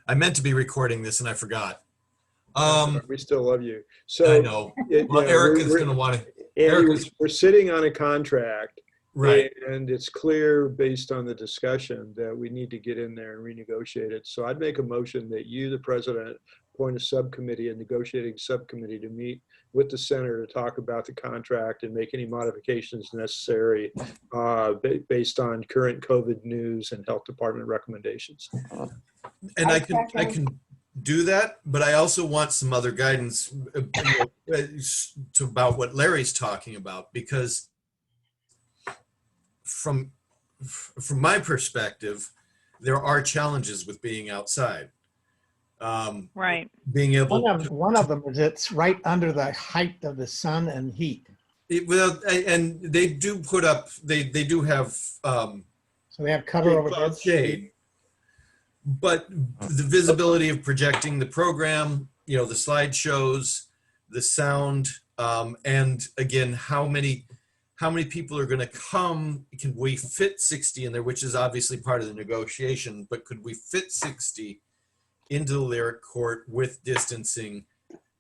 I meant to be recording this and I forgot. We still love you. I So, know. Well, Erica's going to want to. Andy, we're sitting on a contract, Right. and it's clear based on the discussion that we need to get in there and renegotiate it. So I'd make a motion that you, the president, appoint a subcommittee, a negotiating subcommittee to meet with the center to talk about the contract and make any modifications necessary based on current COVID news and health department recommendations. And I can do that, but I also want some other guidance about what Larry's talking about, because from my perspective, there are challenges with being outside. Right. Being able one of them is it's right under the height of the sun and heat. And they do put up, they do have so they have cover over that shade. But the visibility of projecting the program, the slideshows, the sound, and again, how many people are going to come? Can we fit 60 in there, which is obviously part of the negotiation, but could we fit 60 into the lyric court with distancing?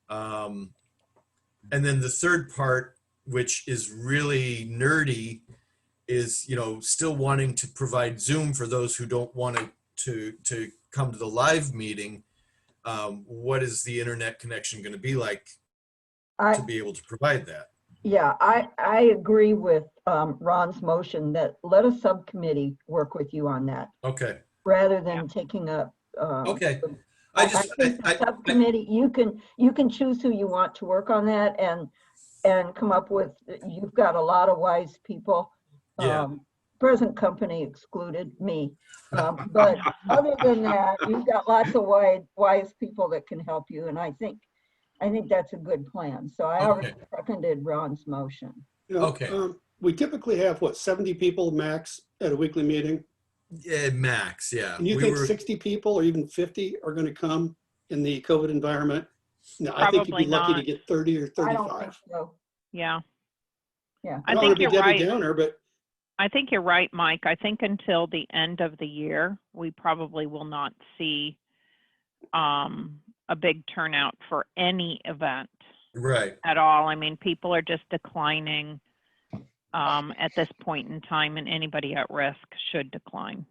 And then the third part, which is really nerdy, is, still wanting to provide Zoom for those who don't want to come to the live meeting. What is the internet connection going to be like to be able to provide that? Yeah, I agree with Ron's motion that let a subcommittee work with you on that. Okay. Rather than taking up. Okay. I think the subcommittee, you can choose who you want to work on that and come up with. You've got a lot of wise people. Yeah. Present company excluded, me. But other than that, you've got lots of wise people that can help you, and I think that's a good plan. So I already seconded Ron's motion. Okay. We typically have, 70 people max at a weekly meeting? Yeah, max, yeah. And you think 60 people or even 50 are going to come in the COVID environment? No, I think you'd be lucky to get 30 or 35. I don't think so. Yeah. Yeah. I think you're right. Downer, but I think you're right, Mike. I think until the end of the year, we probably will not see a big turnout for any event. Right. At all. I mean, people are just declining at this point in time, and anybody at risk should decline.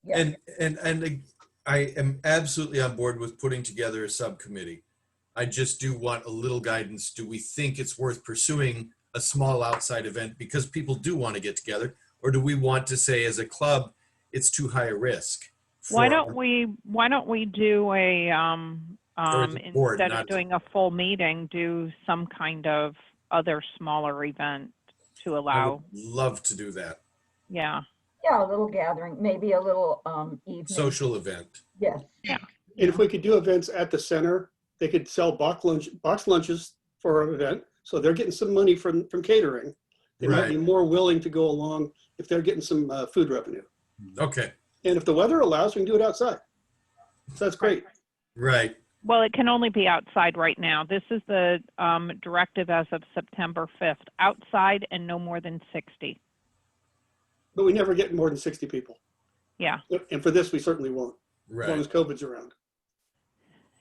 Yeah. And I am absolutely on board with putting together a subcommittee. I just do want a little guidance. Do we think it's worth pursuing a small outside event because people do want to get together? Or do we want to say as a club, it's too high a risk? Why don't we do a, instead of doing a full meeting, do some kind of other smaller event to allow. I would love to do that. Yeah. Yeah, a little gathering, maybe a little evening. Social event. Yes. Yeah. And if we could do events at the center, they could sell box lunches for an event. So they're getting some money from catering. They might be more willing to go along if they're getting some food revenue. Okay. And if the weather allows, we can do it outside. So that's great. Right. Well, it can only be outside right now. This is the directive as of September 5th, outside and no more than 60. But we never get more than 60 people. Yeah. And for this, we certainly won't, as long as COVID's around.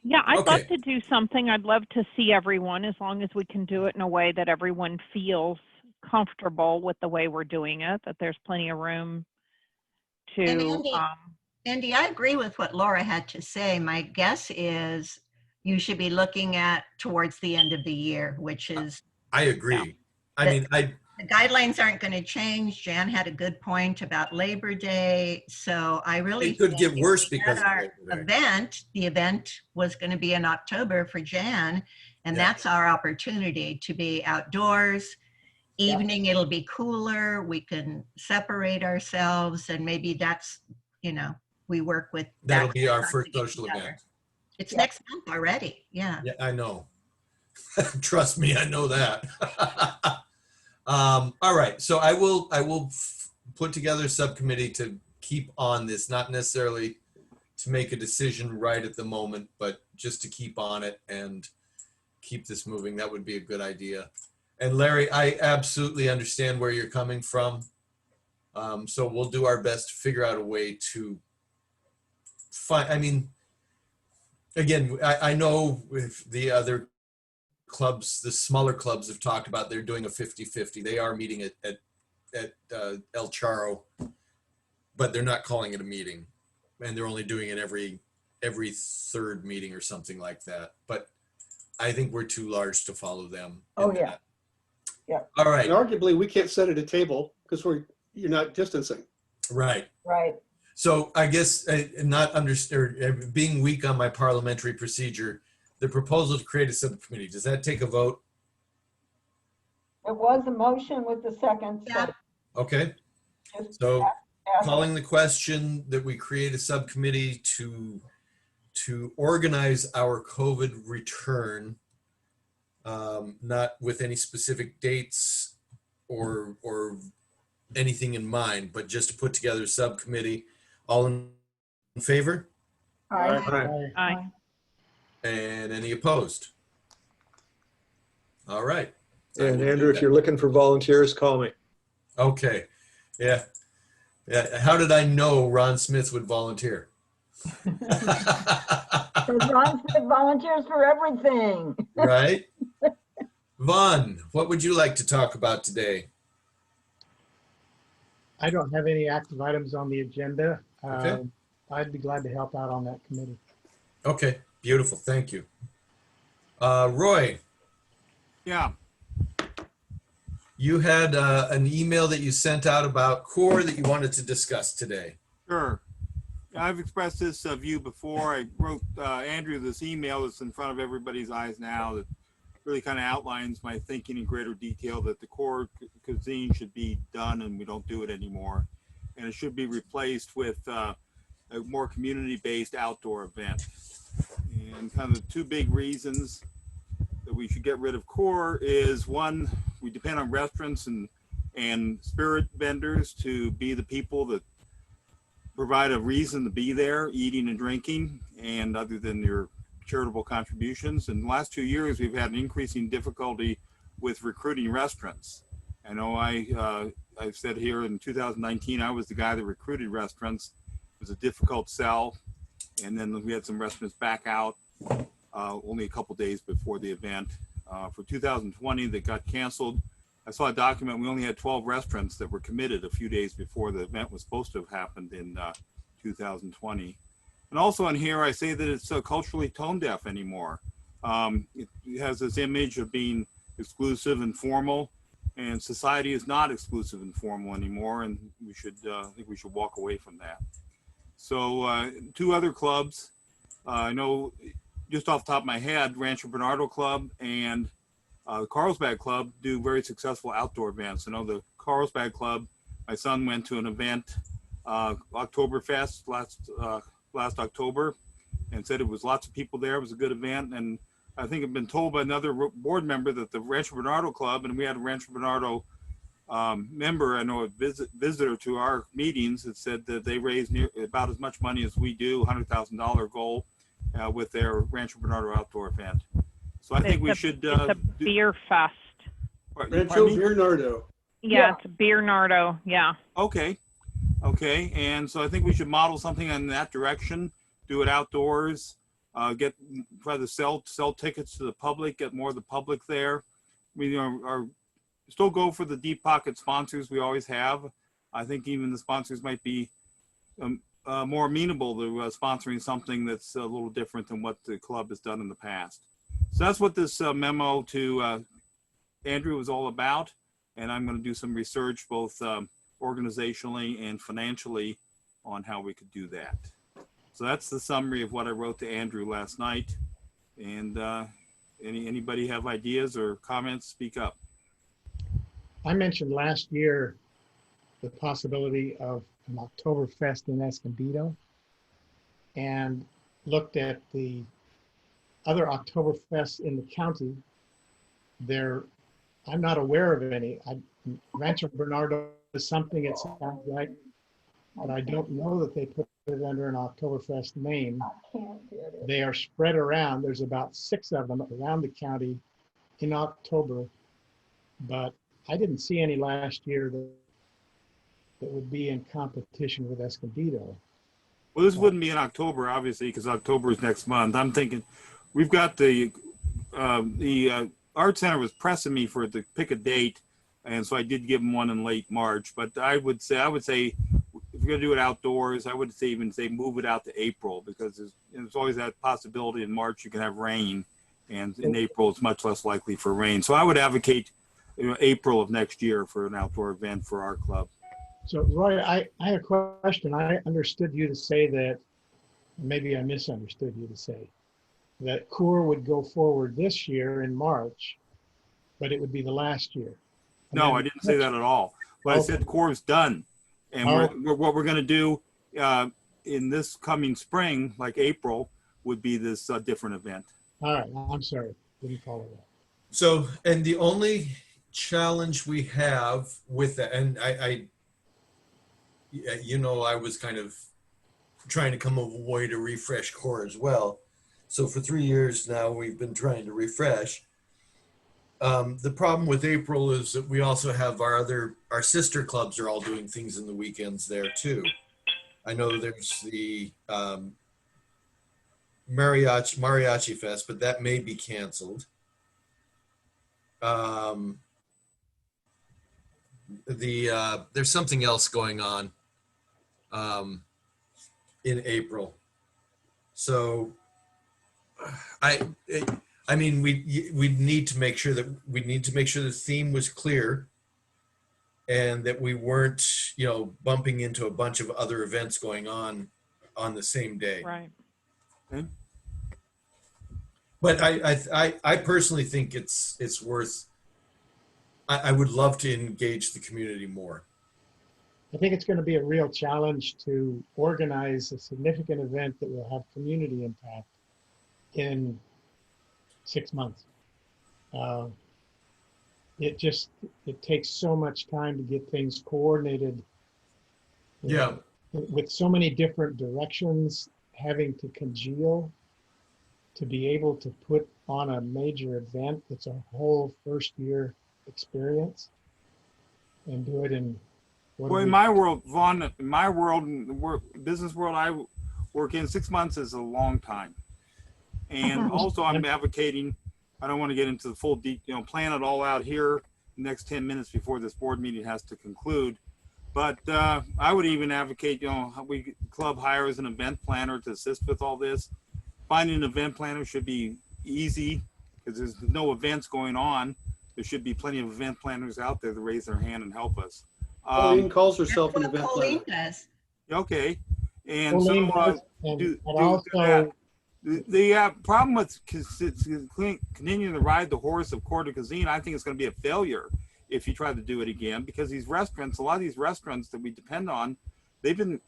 Yeah, I'd love to do something. I'd love to see everyone, as long as we can do it in a way that everyone feels comfortable with the way we're doing it, that there's plenty of room to... Andy, I agree with what Laura had to say. My guess is you should be looking at towards the end of the year, which is... I agree. The guidelines aren't going to change. Jan had a good point about Labor Day. So I really it could get worse because of our event. The event was going to be in October for Jan, and that's our opportunity to be outdoors. Evening, it'll be cooler. We can separate ourselves, and maybe that's, we work with. That'll be our first social event. It's next month already. Yeah. Yeah, I know. Trust me, I know that. All right, so I will put together a subcommittee to keep on this, not necessarily to make a decision right at the moment, but just to keep on it and keep this moving. That would be a good idea. And Larry, I absolutely understand where you're coming from. So we'll do our best to figure out a way to find, again, I know if the other clubs, the smaller clubs have talked about they're doing a 50-50. They are meeting at El Charro, but they're not calling it a meeting, and they're only doing it every third meeting or something like that. But I think we're too large to follow them. in Oh, yeah. that. Yeah. All And right. arguably, we can't sit at a table because you're not distancing. Right. Right. So I guess being weak on my parliamentary procedure, the proposal to create a subcommittee, does that take a vote? It was a motion with the second, Yeah. so Okay. just So ask. calling the question that we create a subcommittee to organize our COVID return, not with any specific dates or anything in mind, but just to put together a subcommittee. All in favor? Aye. Aye. And any opposed? All right. I And will do Andrew, if that. you're looking for volunteers, call me. Okay. Yeah. Yeah. How did I know Ron Smith would volunteer? Because Ron Smith volunteers for everything. Right? Vaughn, what would you like to talk about today? I don't have any active items on the agenda. Okay. I'd be glad to help out on that committee. Okay. Beautiful. Thank you. Roy, Yeah, you had an email that you sent out about CORE that you wanted to discuss today. sure. I've expressed this view before. I wrote Andrew this email that's in front of everybody's eyes now that really kind of outlines my thinking in greater detail that the core cuisine should be done and we don't do it anymore. And it should be replaced with a more community-based outdoor event. And kind of the two big reasons that we should get rid of core is one, we depend on restaurants and spirit vendors to be the people that provide a reason to be there eating and drinking, and other than your charitable contributions. In the last 2 years, we've had an increasing difficulty with recruiting restaurants. I know I've said here in 2019, I was the guy that recruited restaurants. It was a difficult sell. And then we had some restaurants back out only a couple days before the event. For 2020, that got canceled. I saw a document, we only had 12 restaurants that were committed a few days before the event was supposed to have happened in 2020. And also on here, I say that it's culturally tone deaf anymore. It has this image of being exclusive and formal, and society is not exclusive and formal anymore, and we should, I think we should walk away from that. So two other clubs, I know just off the top of my head, Rancho Bernardo Club and the Carlsbad Club do very successful outdoor events. I know the Carlsbad Club, my son went to an event, Oktoberfest last October, and said it was lots of people there. It was a good event. And I think I've been told by another board member that the Rancho Bernardo Club, and we had a Rancho Bernardo member, I know a visitor to our meetings, that said that they raise about as much money as we do, $100,000 goal with their Rancho Bernardo outdoor event. So I think we should. It's a beer fest. Rancho Bernardo. Yeah, it's Beer Nardo. Yeah. Okay. Okay. And so I think we should model something in that direction, do it outdoors, try to sell tickets to the public, get more of the public there. We are still go for the deep pocket sponsors we always have. I think even the sponsors might be more amenable to sponsoring something that's a little different than what the club has done in the past. So that's what this memo to Andrew was all about. And I'm going to do some research both organizationally and financially on how we could do that. So that's the summary of what I wrote to Andrew last night. And anybody have ideas or comments, speak up. I mentioned last year the possibility of an Oktoberfest in Escondido and looked at the other Oktoberfests in the county. I'm not aware of any. Rancho Bernardo is something, it sounds like, but I don't know that they put it under an Oktoberfest name. I can't get it. They are spread around. There's about 6 of them around the county in October, but I didn't see any last year that would be in competition with Escondido. Well, this wouldn't be in October, obviously, because October is next month. I'm thinking we've got the Art Center was pressing me for to pick a date, and so I did give them one in late March. But I would say if you're going to do it outdoors, I would say even say move it out to April, because there's always that possibility in March you can have rain, and in April it's much less likely for rain. So I would advocate April of next year for an outdoor event for our club. So Roy, I had a question. I understood you to say that, maybe I misunderstood you to say, that CORE would go forward this year in March, but it would be the last year. And No, then I didn't say that at all. But I said CORE is done. And what we're going to do in this coming spring, like April, would be this different event. All right, I'm sorry, didn't follow that. So, and the only challenge we have with that, and I was kind of trying to come up with a way to refresh CORE as well. So for 3 years now, we've been trying to refresh. The problem with April is that we also have our sister clubs are all doing things in the weekends there too. I know there's the Mariachi Fest, but that may be canceled. There's something else going on in April. So I mean, we need to make sure that the theme was clear, and that we weren't, bumping into a bunch of other events going on the same day. Right. Okay. But I personally think it's worth. I would love to engage the community more. I think it's going to be a real challenge to organize a significant event that will have community impact in 6 months. It takes so much time to get things coordinated. Yeah. With so many different directions having to congeal to be able to put on a major event that's a whole first year experience and do it in. Well, in my world, Vaughn, in the business world I work in, 6 months is a long time. And also I'm advocating, I don't want to get into the full plan it all out here the next 10 minutes before this board meeting has to conclude. But I would even advocate, club hires an event planner to assist with all this. Finding an event planner should be easy because there's no events going on. There should be plenty of event planners out there to raise their hand and help us. Colleen calls herself an That's event what planner. Colleen does. Okay. And Colleen so does, and do also, that. The problem with continuing to ride the horse of Coeur d'Alene, I think it's going to be a failure if you try to do it again, because these restaurants, a lot of these restaurants that we depend on, they've been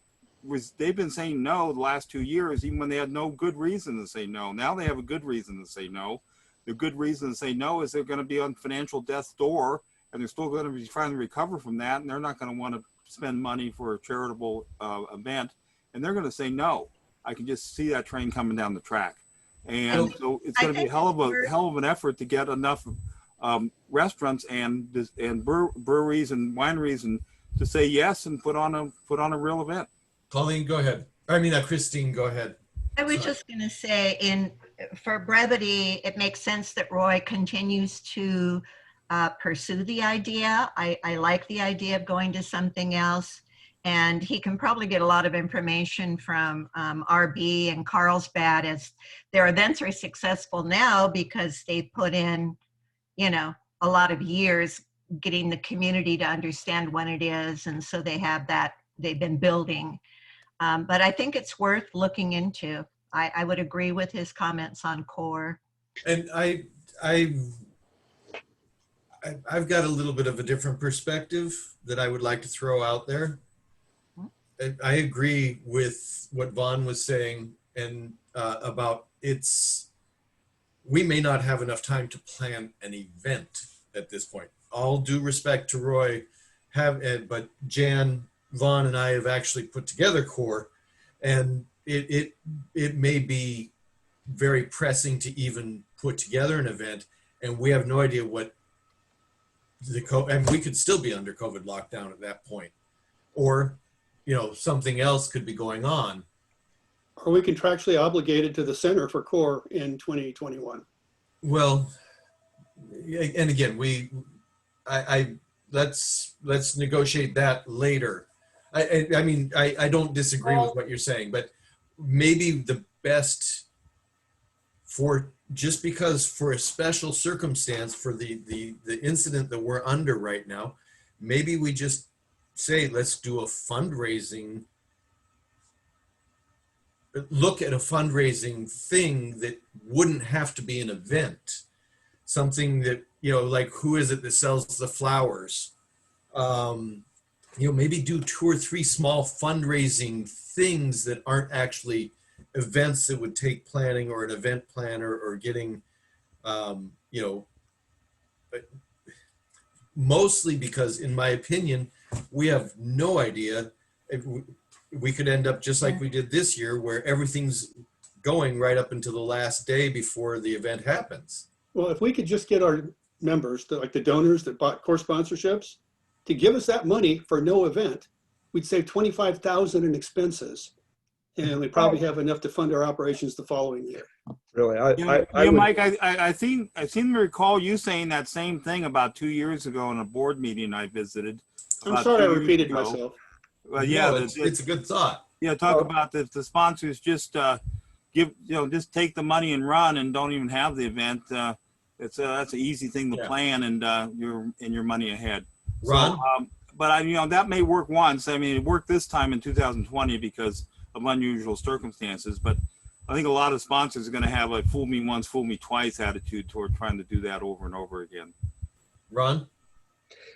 saying no the last 2 years, even when they had no good reason to say no. Now they have a good reason to say no. The good reason to say no is they're going to be on financial death's door, and they're still going to be trying to recover from that, and they're not going to want to spend money for a charitable event, and they're going to say no. I can just see that train coming down the track, and so it's going to be a hell of an effort to get enough restaurants and breweries and wineries and to say yes and put on a real event. Colleen, go ahead. I mean, Christine, go ahead. I was just going to say, for brevity, it makes sense that Roy continues to pursue the idea. I like the idea of going to something else. And he can probably get a lot of information from RB and Carlsbad, as their events are successful now because they put in, a lot of years getting the community to understand what it is. And so they have that, they've been building. But I think it's worth looking into. I would agree with his comments on CORE. And I've got a little bit of a different perspective that I would like to throw out there. I agree with what Vaughn was saying and about we may not have enough time to plan an event at this point. All due respect to Roy, but Jan, Vaughn, and I have actually put together CORE, and it may be very pressing to even put together an event, and we have no idea what and we could still be under COVID lockdown at that point, or something else could be going on. Are we contractually obligated to the center for core in 2021? Well, and again, let's negotiate that later. I mean, I don't disagree with what you're saying, but maybe the best for, just because for a special circumstance for the incident that we're under right now, maybe we just say, let's do a fundraising, look at a fundraising thing that wouldn't have to be an event. Something that, you know, like, who is it that sells the flowers? You know, maybe do 2 or 3 small fundraising things that aren't actually events that would take planning or an event planner or getting, you know, mostly because, in my opinion, we have no idea. We could end up just like we did this year, where everything's going right up until the last day before the event happens. Well, if we could just get our members, like the donors that bought core sponsorships, to give us that money for no event, we'd save $25,000 in expenses. And we probably have enough to fund our operations the following year. Really, Mike, I seem to recall you saying that same thing about 2 years ago in a board meeting I visited. I'm sorry I repeated myself. Well, yeah, No, it's a good thought. Yeah, talk about the sponsors just just take the money and run and don't even have the event. That's an easy thing to plan, and you're money ahead. Ron? So, but that may work once. I mean, it worked this time in 2020 because of unusual circumstances. But I think a lot of sponsors are going to have a "fool me once, fool me twice" attitude toward trying to do that over and over again. Ron?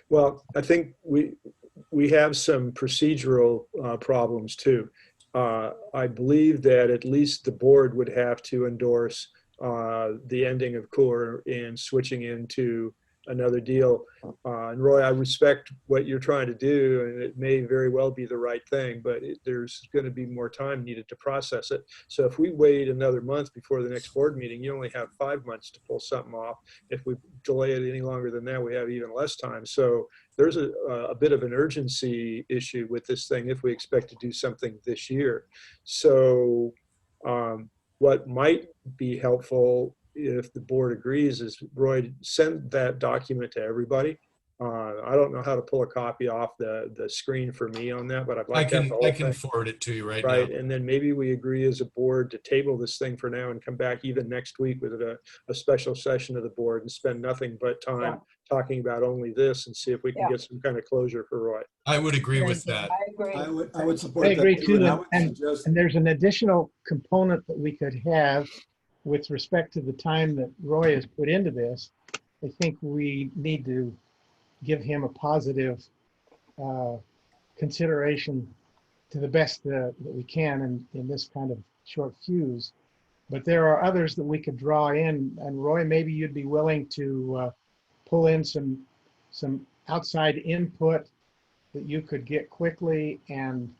Well, I think we have some procedural problems too. I believe that at least the board would have to endorse the ending of core and switching into another deal. And Roy, I respect what you're trying to do, and it may very well be the right thing, but there's going to be more time needed to process it. So if we wait another month before the next board meeting, you only have 5 months to pull something off. If we delay it any longer than that, we have even less time. So there's a bit of an urgency issue with this thing if we expect to do something this year. So what might be helpful, if the board agrees, is Roy, send that document to everybody. I don't know how to pull a copy off the screen for me on that, but I'd like to have the whole I can thing. forward it to you right now. Right, and then maybe we agree as a board to table this thing for now and come back even next week with a special session of the board and spend nothing but time talking about only this and see if we can get some kind of closure for Roy. I would agree with that. I agree. I would support I that. agree too, too, and I would and suggest- there's an additional component that we could have with respect to the time that Roy has put into this. I think we need to give him a positive consideration to the best that we can in this kind of short fuse. But there are others that we could draw in, and Roy, maybe you'd be willing to pull in some outside input that you could get quickly, and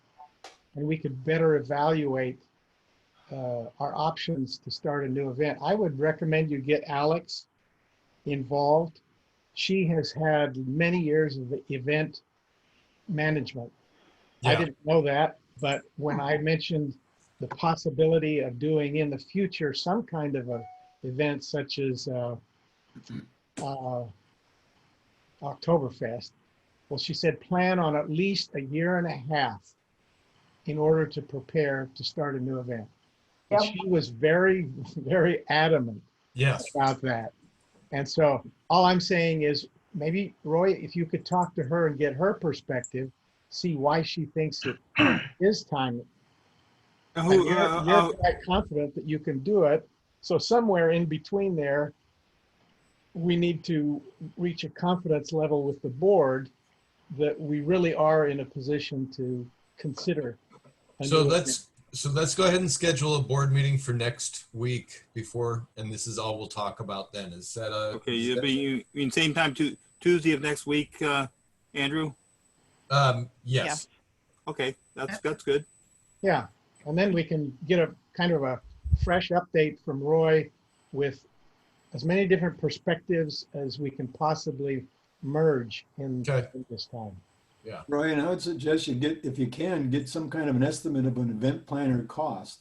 we could better evaluate our options to start a new event. I would recommend you get Alex involved. She has had many years of event management. I didn't know that, but when I mentioned the possibility of doing in the future some kind of a event such as Oktoberfest, well, she said plan on at least 1.5 years in order to prepare to start a new event. And she was very, very adamant about that. And so all I'm saying is maybe, Roy, if you could talk to her and get her perspective, see why she thinks it is time. You're quite confident that you can do it. So somewhere in between there, we need to reach a confidence level with the board that we really are in a position to consider. So let's go ahead and schedule a board meeting for next week before, and this is all we'll talk about then. Is that okay? You mean same time Tuesday of next week, Andrew? Yes. Okay, that's good. Yeah, and then we can get a kind of a fresh update from Roy with as many different perspectives as we can possibly merge in this time. Yeah. Roy, and I would suggest you get, if you can, get some kind of an estimate of an event planner cost.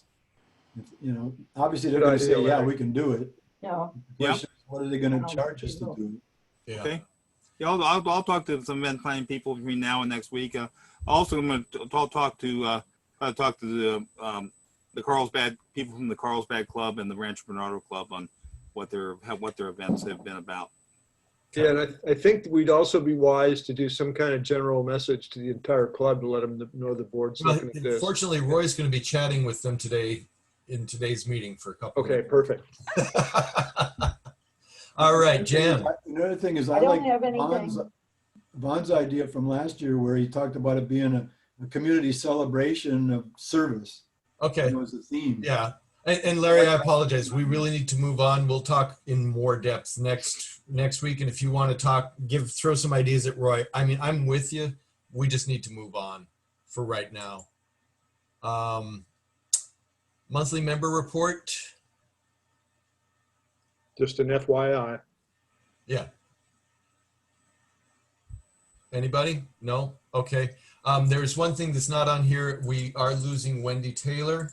You know, obviously they're Good going to idea, say, yeah, Larry. we can do it. Yeah. The question is, what are they going I to don't charge think us they to will. do it? Yeah. Okay. Yeah, I'll talk to some event planning people between now and next week. Also, I'm going to talk to the Carlsbad people from the Carlsbad Club and the Rancho Bernardo Club on what their events have been about. Yeah, and I think we'd also be wise to do some kind of general message to the entire club to let them know the board's Well, looking at this. fortunately, Roy's going to be chatting with them today in today's meeting for a couple Okay, of perfect. All right, Jan. Another thing is, I I don't like have anything. Von's idea from last year where he talked about it being a community celebration of service. Okay. It was the theme. Yeah. And Larry, I apologize. We really need to move on. We'll talk in more depth next week. And if you want to throw some ideas at Roy, I mean, I'm with you. We just need to move on for right now. Monthly member report. Just an FYI. Yeah. Anybody? No? Okay. There's one thing that's not on here. We are losing Wendy Taylor.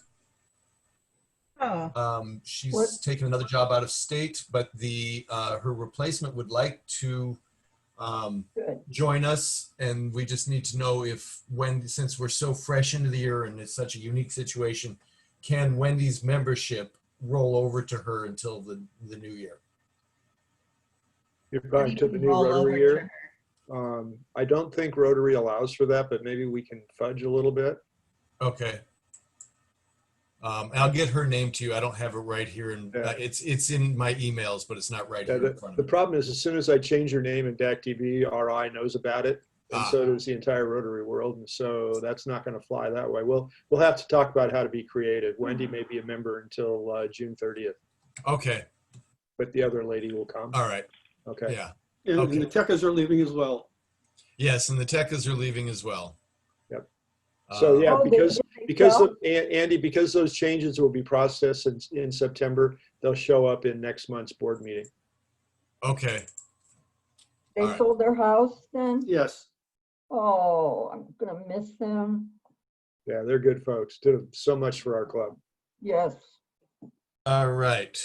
Oh, She's What? taken another job out of state, but her replacement would like to Good. join us, and we just need to know if Wendy, since we're so fresh into the year and it's such a unique situation, can Wendy's membership roll over to her until the new year? You're what do back you to the mean new roll over Rotary to year. her? I don't think Rotary allows for that, but maybe we can fudge a little bit. Okay. I'll get her name to you. I don't have it right here, and Yeah. it's in my emails, but it's not right Yeah, here in front the of me. problem is, as soon as I change your name in DACTV, RI knows about it, and Ah. so does the entire Rotary world, and so that's not going to fly that way. We'll have to talk about how to be creative. Wendy may be a member until June 30th, Okay. but the other lady will come. All right. Okay. Yeah. And Okay. the techers are leaving as well. Yes, and the Techas are leaving as well. Yep. So yeah, Oh, they- because they because sell? of, Andy, because those changes will be processed in September, they'll show up in next month's board meeting. Okay. They All right. sold their house then? Yes. Oh, I'm gonna miss them. Yeah, they're good folks. Did so much for our club. Yes. All right.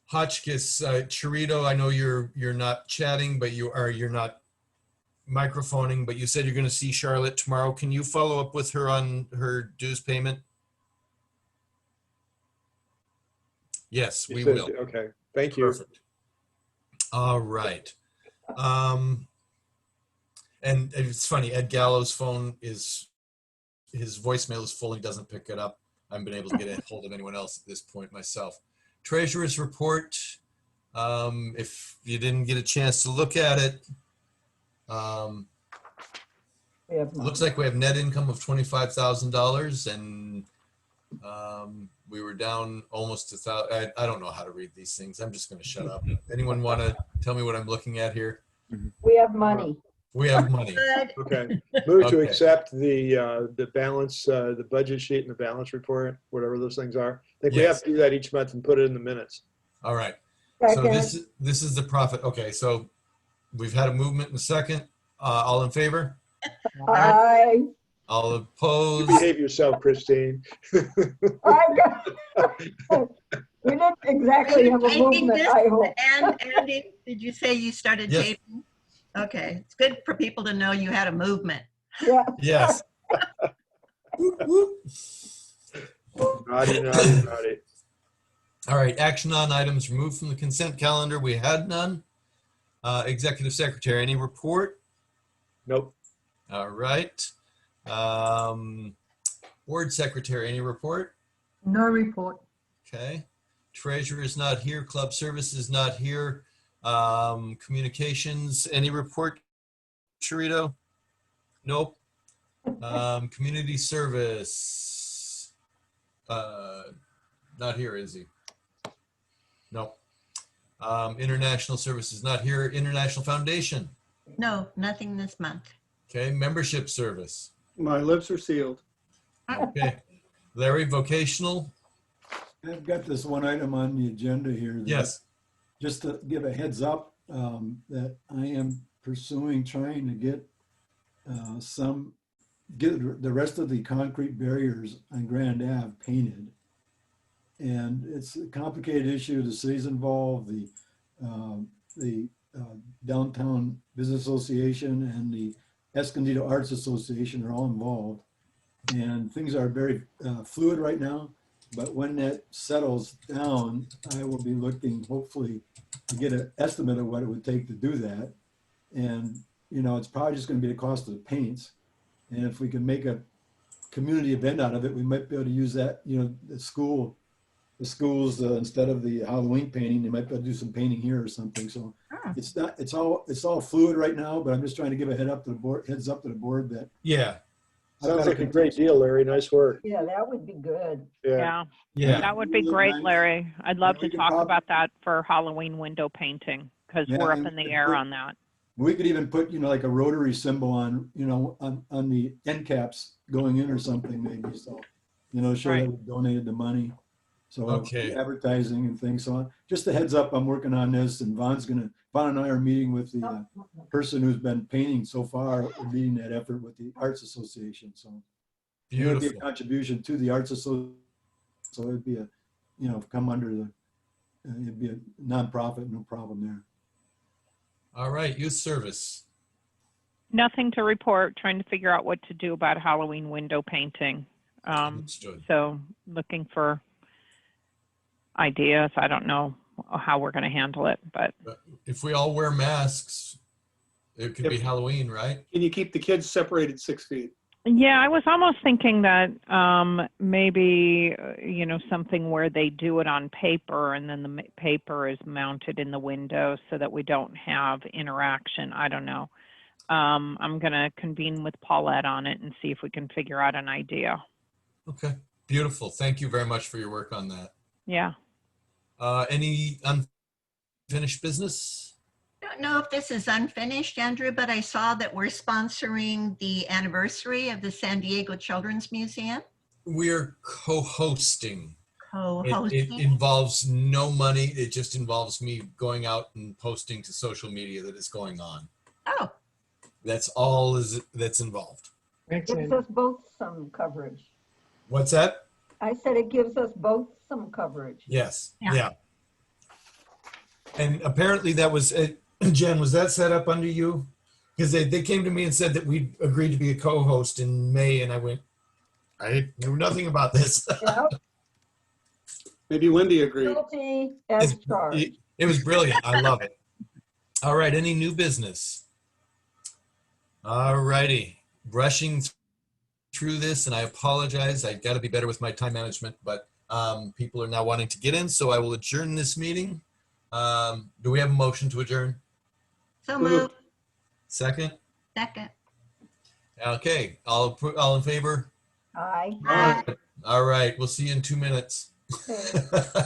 Hotchkiss, Chirito, I know you're not chatting, but you're not microphoning, but you said you're going to see Charlotte tomorrow. Can you follow up with her on her dues payment? Yes, He we said- will. Okay, thank you. Perfect. All right. And it's funny, Ed Gallo's phone his voicemail is full. He doesn't pick it up. I haven't been able to get a hold of anyone else at this point myself. Treasurer's report. If you didn't get a chance to look at it, We have looks like we have net income of $25,000, and we were down almost $1,000. I don't know how to read these things. I'm just going to shut up. Anyone want to tell me what I'm looking at here? We have money. We have money. Good. Okay, move to Okay. accept the balance, the budget sheet and the balance report, whatever those things are. I think we Yes. have to do that each month and put it in the minutes. All right. So Second. this is the profit. Okay, so we've had a movement in a second. All in favor? I All You opposed? behave yourself, Christine. We didn't exactly have a Taping movement, this? I hope. And Andy, did you say you started Yes. taping? Okay, it's good for people to know you had a movement. Yeah. Yes. Whoop, whoop. Naughty, naughty, naughty. All right, action on items removed from the consent calendar. We had none. Executive Secretary, any report? Nope. All right. Board Secretary, any report? No report. Okay. Treasurer is not here. Club Service is not here. Communications, any report, Chirito? Nope. Community Service, not here, is he? Nope. International Services, not here. International Foundation, No, nothing this month. okay. Membership Service, My lips are sealed. okay. Larry, Vocational, I've got this one item on the agenda here. that- yes. Just to give a heads up, that I am pursuing, trying to get some get the rest of the concrete barriers on Grand Ave painted. And it's a complicated issue. The city's involved, the Downtown Business Association and the Escondido Arts Association are all involved. And things are very fluid right now. But when that settles down, I will be looking hopefully to get an estimate of what it would take to do that. And, you know, it's probably just going to be the cost of the paints. And if we can make a community event out of it, we might be able to use that, you know, the schools, instead of the Halloween painting, they might be able to do some painting here or something. So it's all fluid right now, but I'm just trying to give a heads up to the board that. Yeah. Sounds like a great deal, Larry. Nice work. Yeah, that would be good. Yeah, Yeah. that would be great, Larry. I'd love We to can talk prob- about that for Halloween window painting, because Yeah, we're up and in we the could air put- on that. We could even put, you know, like a rotary symbol on, you know, on the end caps going in or something maybe. So, you know, show Right. that we donated the money. So Okay. advertising and things. So just a heads up, I'm working on this, and Vaughn and I are meeting with the person who's been painting so far, leading that effort with the Arts Association. So it would be a Beautiful. contribution to the Arts Association. So it'd be a, you know, come under the, it'd be a nonprofit, no problem there. All right. Youth service. Nothing to report, trying to figure out what to do about Halloween window painting. Understood. So looking for ideas. I don't know how we're going to handle it, but If we all wear masks, it could be Halloween, right? Can you keep the kids separated 6 feet? yeah, I was almost thinking that maybe, you know, something where they do it on paper and then the paper is mounted in the window so that we don't have interaction. I don't know. I'm going to convene with Paulette on it and see if we can figure out an idea. Okay. Beautiful. Thank you very much for your work on that. Yeah. Any unfinished business? I don't know if this is unfinished, Andrew, but I saw that we're sponsoring the anniversary of the San Diego Children's Museum. We're co-hosting. Co-hosting. It involves no money. It just involves me going out and posting to social media that it's going on. Oh, That's all that's involved. Thanks, Gives Andrew. us both some coverage. What's that? I said it gives us both some coverage. Yes. Yeah. Yeah. And apparently that was, Jen, was that set up under you? Because they came to me and said that we agreed to be a co-host in May, and I went, I knew nothing about this. Yeah, Maybe Wendy agreed. guilty as charged. It was brilliant. I love it. All right. Any new business? All righty. Brushing through this, and I apologize. I got to be better with my time management, but people are now wanting to get in, so I will adjourn this meeting. Do we have a motion to adjourn? so moved. Second? Second. Okay. All in favor? Aye. Aye. All right. We'll see you in 2 minutes. Okay.